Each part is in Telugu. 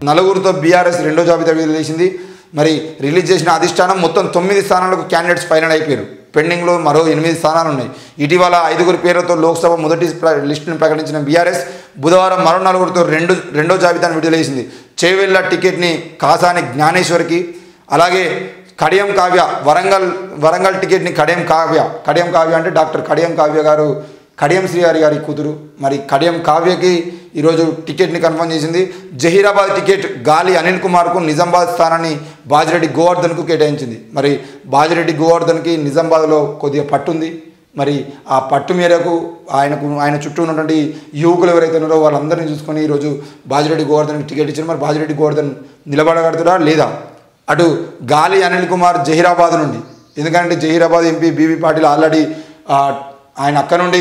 నలుగురితో బీఆర్ఎస్ రెండో జాబితా విడుదల చేసింది. మరి రిలీజ్ చేసిన అధిష్టానం మొత్తం 9 స్థానాలకు క్యాండిడేట్స్ ఫైనల్ అయిపోయారు. పెండింగ్లో మరో 8 స్థానాలు ఉన్నాయి. ఇటీవల 5 పేర్లతో లోక్సభ మొదటి లిస్టును ప్రకటించిన బీఆర్ఎస్ బుధవారం మరో 4తో రెండో జాబితాను విడుదల చేసింది. చేవెళ్ల టికెట్ని కాసాని జ్ఞానేశ్వర్కి, అలాగే కడియం కావ్య వరంగల్ టికెట్ని కడియం కావ్య అంటే డాక్టర్ కడియం కావ్య గారు కడియం శ్రీహరి గారి కూతురు. మరి కడియం కావ్యకి ఈరోజు టికెట్ని కన్ఫర్మ్ చేసింది. జహీరాబాద్ టికెట్ గాలి అనిల్ కుమార్కు నిజామాబాద్ స్థానాన్ని బాజిరెడ్డి గోవర్ధన్కు కేటాయించింది. మరి బాజిరెడ్డి గోవర్ధన్కి నిజామాబాద్లో కొద్దిగా పట్టుంది. మరి ఆ పట్టు మేరకు ఆయన చుట్టూ ఉన్నటువంటి యువకులు ఎవరైతే ఉన్నారో వాళ్ళందరినీ చూసుకొని ఈరోజు బాజిరెడ్డి గోవర్ధన్కి టికెట్ ఇచ్చారు. మరి బాజిరెడ్డి గోవర్ధన్ నిలబడగలుగుతారా లేదా? అటు గాలి అనిల్ కుమార్ జహీరాబాద్ నుండి, ఎందుకంటే Zahirabad MP BB Patil already ఆయన అక్కడ నుండి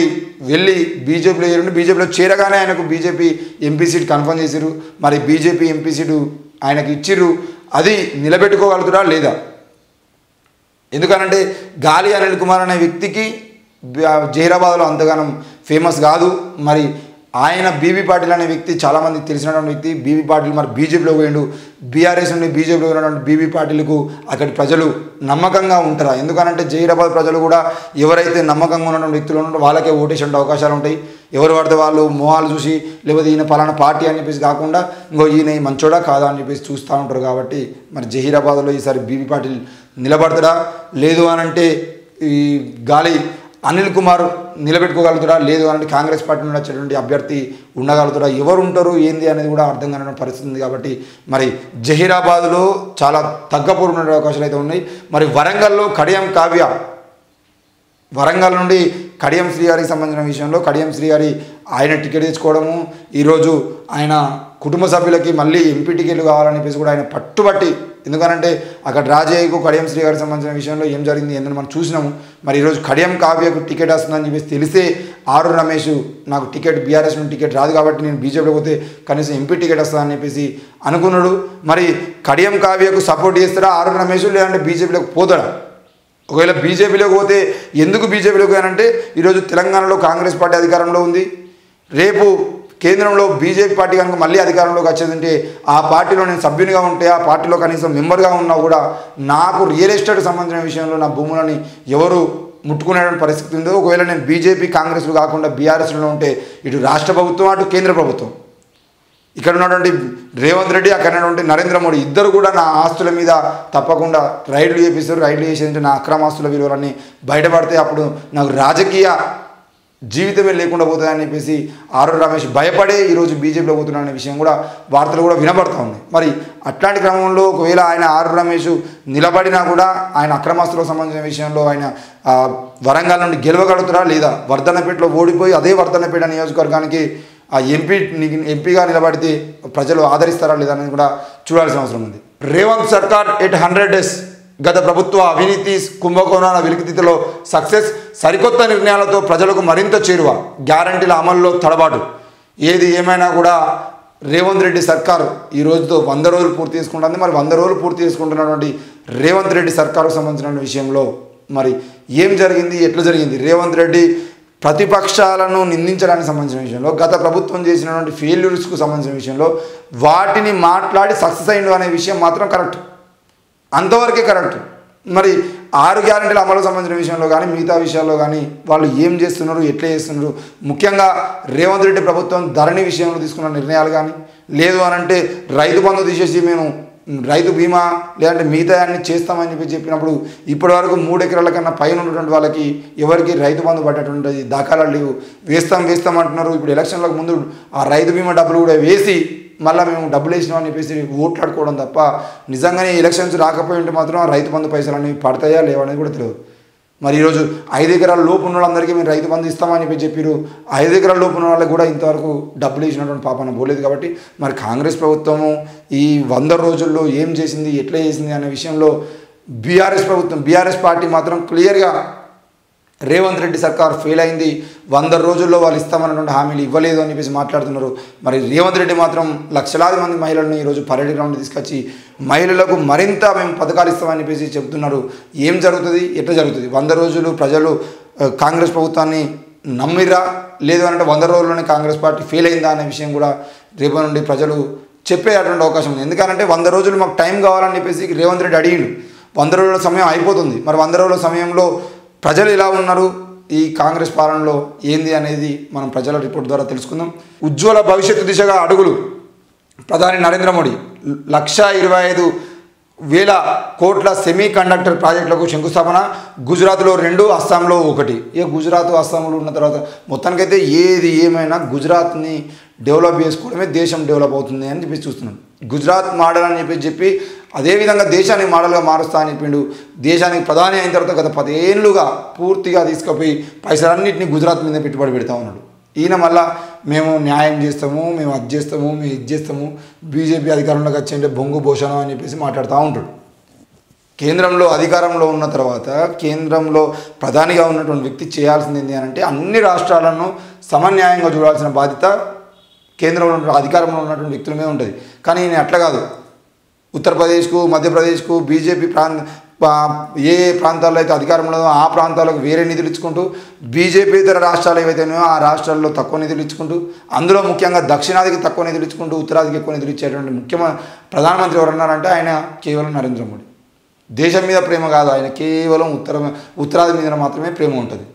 వెళ్ళి బీజేపీలో చేరగానే ఆయనకు బీజేపీ ఎంపీ సీట్ కన్ఫర్మ్ చేశారు. మరి బీజేపీ ఎంపీ సీటు ఆయనకు ఇచ్చిర్రు, అది నిలబెట్టుకోగలుగుతారా లేదా? ఎందుకనంటే గాలి అనిల్ కుమార్ అనే వ్యక్తికి జహీరాబాద్లో అంతగానం ఫేమస్ కాదు. మరి ఆయన బీబీ పాటిల్ అనే వ్యక్తి చాలామంది తెలిసినటువంటి వ్యక్తి. బీబీ పాటిల్ మరి బీజేపీలో పోయిండు. బీఆర్ఎస్ నుండి బీజేపీలో ఉన్నటువంటి బీబీ పాటిల్కు అక్కడి ప్రజలు నమ్మకంగా ఉంటారా? ఎందుకనంటే జహీరాబాద్ ప్రజలు కూడా ఎవరైతే నమ్మకంగా ఉన్నటువంటి వ్యక్తులు ఉన్నారో వాళ్ళకే ఓటేసే అవకాశాలు ఉంటాయి. ఎవరు పడితే వాళ్ళు మొహాలు చూసి లేకపోతే ఈయన పలానా పార్టీ అని చెప్పేసి కాకుండా ఇంకో ఈయన మంచోడా కాదా అని చెప్పేసి చూస్తూ ఉంటారు. కాబట్టి మరి జహీరాబాద్లో ఈసారి బీబీ పాటిల్ నిలబడతాడా? లేదు అనంటే ఈ గాలి అనిల్ కుమార్ నిలబెట్టుకోగలుగుతాడా? లేదు అంటే కాంగ్రెస్ పార్టీ నుండి వచ్చేటువంటి అభ్యర్థి ఉండగలుగుతాడా? ఎవరు ఉంటారు ఏంది అనేది కూడా అర్థం కాని పరిస్థితి ఉంది. కాబట్టి మరి జహీరాబాద్లో చాలా తగ్గపోరు ఉండే అవకాశాలు అయితే ఉన్నాయి. మరి వరంగల్లో కడియం కావ్య, వరంగల్ నుండి కడియం శ్రీహరికి సంబంధించిన విషయంలో కడియం శ్రీహరి ఆయన టికెట్ తెచ్చుకోవడము, ఈరోజు ఆయన కుటుంబ సభ్యులకి మళ్ళీ ఎంపీ టికెట్లు కావాలని చెప్పేసి కూడా ఆయన పట్టుబట్టి, ఎందుకనంటే అక్కడ రాజయ్యకు కడియం శ్రీహరికి సంబంధించిన విషయంలో ఏం జరిగింది ఏందని మనం చూసినాము. మరి ఈరోజు కడియం కావ్యకు టికెట్ వస్తుందని చెప్పేసి తెలిసే ఆరు రమేష్ నాకు టికెట్ బీఆర్ఎస్ నుండి టికెట్ రాదు కాబట్టి నేను బీజేపీలో పోతే కనీసం ఎంపీ టికెట్ వస్తుందని చెప్పేసి అనుకున్నాడు. మరి కడియం కావ్యకు సపోర్ట్ చేస్తారా ఆరు రమేష్, లేదంటే బీజేపీలోకి పోతాడా? ఒకవేళ బీజేపీలోకి పోతే ఎందుకు బీజేపీలోకి అంటే ఈరోజు తెలంగాణలో కాంగ్రెస్ పార్టీ అధికారంలో ఉంది. రేపు కేంద్రంలో బీజేపీ పార్టీ కనుక మళ్ళీ అధికారంలోకి వచ్చేదంటే ఆ పార్టీలో నేను సభ్యునిగా ఉంటే ఆ పార్టీలో కనీసం మెంబర్గా ఉన్నా కూడా నాకు రియల్ ఎస్టేట్ సంబంధించిన విషయంలో నా భూములని ఎవరు ముట్టుకునేటువంటి పరిస్థితి ఉందో. ఒకవేళ నేను బీజేపీ కాంగ్రెస్లో కాకుండా బీఆర్ఎస్లో ఉంటే ఇటు రాష్ట్ర ప్రభుత్వం అటు కేంద్ర ప్రభుత్వం, ఇక్కడ ఉన్నటువంటి రేవంత్ రెడ్డి అక్కడ ఉన్నటువంటి నరేంద్ర మోడీ ఇద్దరు కూడా నా ఆస్తుల మీద తప్పకుండా రైడ్లు చేపిస్తారు. రైడ్లు చేసేంటే నా అక్రమ ఆస్తుల విలువలన్నీ బయటపడితే అప్పుడు నాకు రాజకీయ జీవితమే లేకుండా పోతుందని చెప్పేసి ఆరు రమేష్ భయపడే ఈరోజు బీజేపీలో పోతున్నాడనే విషయం కూడా వార్తలు కూడా వినబడతా ఉన్నాయి. మరి అట్లాంటి క్రమంలో ఒకవేళ ఆయన ఆరు రమేష్ నిలబడినా కూడా ఆయన అక్రమాస్తులకు సంబంధించిన విషయంలో ఆయన వరంగల్ నుండి గెలవగలుగుతారా లేదా? వర్ధన్నపేటలో ఓడిపోయి అదే వర్ధన్నపేట నియోజకవర్గానికి ఆ ఎంపీగా నిలబడితే ప్రజలు ఆదరిస్తారా లేదా అనేది కూడా చూడాల్సిన అవసరం ఉంది. రేవంత్ సర్కార్ ఎట్ 100 days గత ప్రభుత్వ అవినీతి కుంభకోణాల వెలికితీతలో సక్సెస్, సరికొత్త నిర్ణయాలతో ప్రజలకు మరింత చేరువ, గ్యారంటీల అమల్లో తడబాటు. ఏది ఏమైనా కూడా రేవంత్ రెడ్డి సర్కారు ఈ రోజుతో 100 రోజులు పూర్తి చేసుకుంటుంది. మరి 100 రోజులు పూర్తి చేసుకుంటున్నటువంటి రేవంత్ రెడ్డి సర్కారుకు సంబంధించిన విషయంలో మరి ఏం జరిగింది, ఎట్లా జరిగింది? రేవంత్ రెడ్డి ప్రతిపక్షాలను నిందించడానికి సంబంధించిన విషయంలో, గత ప్రభుత్వం చేసినటువంటి ఫెయిల్యూర్స్కు సంబంధించిన విషయంలో వాటిని మాట్లాడి సక్సెస్ అయిండు అనే విషయం మాత్రం కరెక్ట్, అంతవరకే కరెక్ట్. మరి 6 గ్యారెంటీల అమలు సంబంధించిన విషయంలో కానీ మిగతా విషయాల్లో కానీ వాళ్ళు ఏం చేస్తున్నారు, ఎట్లా చేస్తున్నారు, ముఖ్యంగా రేవంత్ రెడ్డి ప్రభుత్వం ధరణి విషయంలో తీసుకున్న నిర్ణయాలు కానీ, లేదు అనంటే రైతు బంధు తీసేసి మేము రైతు బీమా లేదంటే మిగతా అన్ని చేస్తామని చెప్పినప్పుడు ఇప్పటి వరకు 3 ఎకరాల కన్నా పైన ఉన్నటువంటి వాళ్ళకి ఎవరికి రైతు బంధు పట్టేటువంటి దాఖలాలు లేవు. వేస్తాం అంటున్నారు. ఇప్పుడు ఎలక్షన్లకు ముందు ఆ రైతు బీమా డబ్బులు కూడా వేసి మళ్ళీ మేము డబ్బులు వేసినామని చెప్పేసి ఓట్లాడుకోవడం తప్ప నిజంగానే ఎలక్షన్స్ రాకపోయి ఉంటే మాత్రం ఆ రైతు బంధు పైసలు అనేవి పడతాయా లేవనేది కూడా తెలియదు. మరి ఈరోజు 5 ఎకరాల లోపు ఉన్న వాళ్ళందరికీ మేము రైతు బంధు ఇస్తామని చెప్పారు. 5 ఎకరాల లోపు ఉన్న వాళ్ళకి కూడా ఇంతవరకు డబ్బులు ఇచ్చినటువంటి పాపన పోలేదు. కాబట్టి మరి కాంగ్రెస్ ప్రభుత్వము ఈ 100 రోజుల్లో ఏం చేసింది, ఎట్లా చేసింది అనే విషయంలో బీఆర్ఎస్ పార్టీ మాత్రం క్లియర్గా రేవంత్ రెడ్డి సర్కార్ ఫెయిల్ అయింది, 100 రోజుల్లో వాళ్ళు ఇస్తామన్నటువంటి హామీలు ఇవ్వలేదు అని చెప్పేసి మాట్లాడుతున్నారు. మరి రేవంత్ రెడ్డి మాత్రం లక్షలాది మంది మహిళలను ఈరోజు పరేడ్ గ్రౌండ్ తీసుకొచ్చి మహిళలకు మరింత మేము పథకాలు ఇస్తామని చెప్పేసి చెప్తున్నారు. ఏం జరుగుతుంది, ఎట్లా జరుగుతుంది? 100 రోజులు ప్రజలు కాంగ్రెస్ ప్రభుత్వాన్ని నమ్మిరా, లేదు అంటే 100 రోజుల్లోనే కాంగ్రెస్ పార్టీ ఫెయిల్ అయిందా అనే విషయం కూడా రేపు నుండి ప్రజలు చెప్పేటువంటి అవకాశం ఉంది. ఎందుకంటే 100 రోజులు మాకు టైం కావాలని చెప్పేసి రేవంత్ రెడ్డి అడిగిండు. 100 రోజుల సమయం అయిపోతుంది. మరి 100 రోజుల సమయంలో ప్రజలు ఎలా ఉన్నారు, ఈ కాంగ్రెస్ పాలనలో ఏంది అనేది మనం ప్రజల రిపోర్ట్ ద్వారా తెలుసుకుందాం. ఉజ్వల భవిష్యత్తు దిశగా అడుగులు. ప్రధాని నరేంద్ర మోడీ 1,25,000 కోట్ల సెమీ కండక్టర్ ప్రాజెక్టులకు శంకుస్థాపన. గుజరాత్లో 2, అస్సాంలో 1. ఇక గుజరాత్ అస్సాంలో ఉన్న తర్వాత మొత్తానికైతే ఏది ఏమైనా గుజరాత్ని డెవలప్ చేసుకోవడమే దేశం డెవలప్ అవుతుంది అని చెప్పి చూస్తున్నాం. గుజరాత్ మోడల్ అని చెప్పి అదేవిధంగా దేశాన్ని మోడల్గా మారుస్తా అని చెప్పిండు. దేశానికి ప్రధాని అయిన తర్వాత గత 10 ఏళ్ళుగా పూర్తిగా తీసుకుపోయి పైసలన్నింటినీ గుజరాత్ మీద పెట్టుబడి పెడతా ఉన్నాడు. ఈయన మళ్ళా మేము న్యాయం చేస్తాము, మేము అది చేస్తాము, మేము ఇది చేస్తాము, బీజేపీ అధికారంలోకి వచ్చేంటే బొంగు భోషణం అని చెప్పేసి మాట్లాడుతూ ఉంటాడు. కేంద్రంలో అధికారంలో ఉన్న తర్వాత కేంద్రంలో ప్రధానిగా ఉన్నటువంటి వ్యక్తి చేయాల్సింది ఏంటి అని అంటే అన్ని రాష్ట్రాలను సమన్యాయంగా చూడాల్సిన బాధ్యత కేంద్రంలో అధికారంలో ఉన్నటువంటి వ్యక్తుల మీద ఉంటుంది. కానీ ఈయన అట్లా కాదు. ఉత్తరప్రదేశ్కు, మధ్యప్రదేశ్కు బీజేపీ ఏ ప్రాంతాల్లో అయితే అధికారంలో ఆ ప్రాంతాలకు వేరే నిధులు ఇచ్చుకుంటూ, బీజేపీ ఇతర రాష్ట్రాలు ఏవైతేనో ఆ రాష్ట్రాల్లో తక్కువ నిధులు ఇచ్చుకుంటూ, అందులో ముఖ్యంగా దక్షిణాదికి తక్కువ నిధులు ఇచ్చుకుంటూ ఉత్తరాదికి ఎక్కువ నిధులు ఇచ్చేటువంటి ముఖ్యమైన ప్రధానమంత్రి ఎవరన్నారంటే ఆయన కేవలం నరేంద్ర మోడీ. దేశం మీద ప్రేమ కాదు, ఆయన కేవలం ఉత్తరాది మీద మాత్రమే ప్రేమ ఉంటుంది.